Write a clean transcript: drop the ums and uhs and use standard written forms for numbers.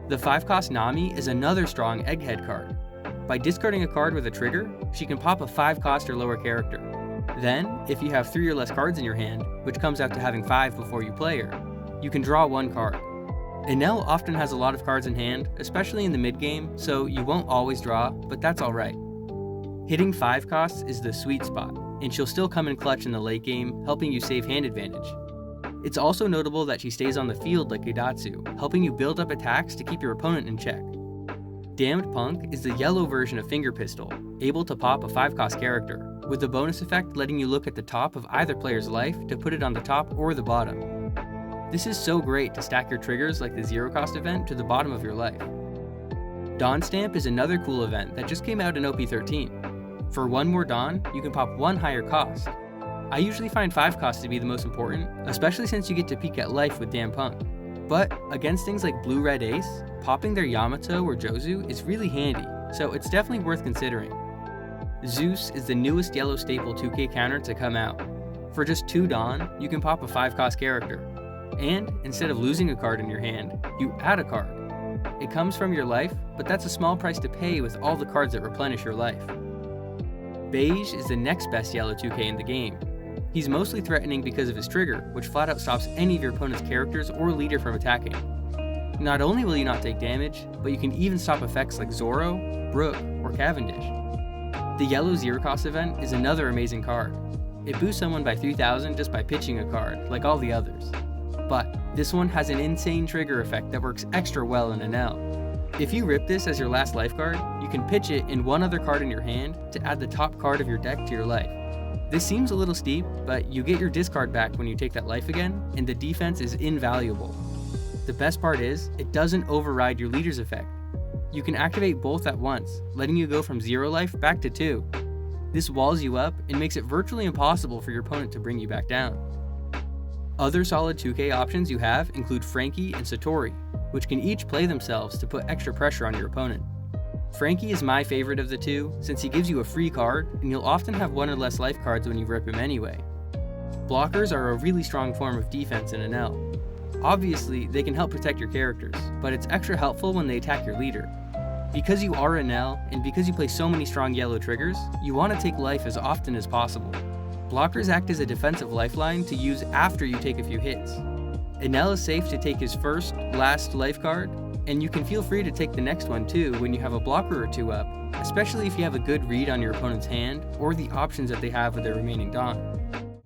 The 5-cost Nami is another strong Egghead card. By discarding a card with a trigger, she can pop a 5-cost or lower character. Then, if you have 3 or less cards in your hand, which comes out to having 5 before you play her, you can draw 1 card. Enel often has a lot of cards in hand, especially in the mid-game, so you won't always draw, but that's alright. Hitting 5 costs is the sweet spot, and she'll still come in clutch in the late game, helping you save hand advantage. It's also notable that she stays on the field like Hidatsu, helping you build up attacks to keep your opponent in check. Damned Punk is the yellow version of Finger Pistol, able to pop a 5-cost character, with the bonus effect letting you look at the top of either player's life to put it on the top or the bottom. This is so great to stack your triggers like the 0-cost event to the bottom of your life. Dawn Stamp is another cool event that just came out in OP13. For 1 more Dawn, you can pop 1 higher cost. I usually find 5 costs to be the most important, especially since you get to peek at life with Damned Punk. But against things like Blue-Red Ace, popping their Yamato or Jozu is really handy, so it's definitely worth considering. Zeus is the newest yellow staple 2K counter to come out. For just 2 Dawn, you can pop a 5-cost character. And instead of losing a card in your hand, you add a card. It comes from your life, but that's a small price to pay with all the cards that replenish your life. Beige is the next best yellow 2K in the game. He's mostly threatening because of his trigger, which flat out stops any of your opponent's characters or leader from attacking. Not only will you not take damage, but you can even stop effects like Zoro, Brook, or Cavendish. The yellow 0-cost event is another amazing card. It boosts someone by 3000 just by pitching a card, like all the others. But this one has an insane trigger effect that works extra well in Enel. If you rip this as your last life card, you can pitch it in 1 other card in your hand to add the top card of your deck to your life. This seems a little steep, but you get your discard back when you take that life again, and the defense is invaluable. The best part is, it doesn't override your leader's effect. You can activate both at once, letting you go from 0 life back to 2. This walls you up and makes it virtually impossible for your opponent to bring you back down. Other solid 2K options you have include Frankie and Satori, which can each play themselves to put extra pressure on your opponent. Frankie is my favorite of the two, since he gives you a free card, and you'll often have 1 or less life cards when you rip him anyway. Blockers are a really strong form of defense in Enel. Obviously, they can help protect your characters, but it's extra helpful when they attack your leader. Because you are Enel, and because you play so many strong yellow triggers, you want to take life as often as possible. Blockers act as a defensive lifeline to use after you take a few hits. Enel is safe to take his first, last life card, and you can feel free to take the next one too when you have a blocker or 2 up, especially if you have a good read on your opponent's hand or the options that they have with their remaining Dawn.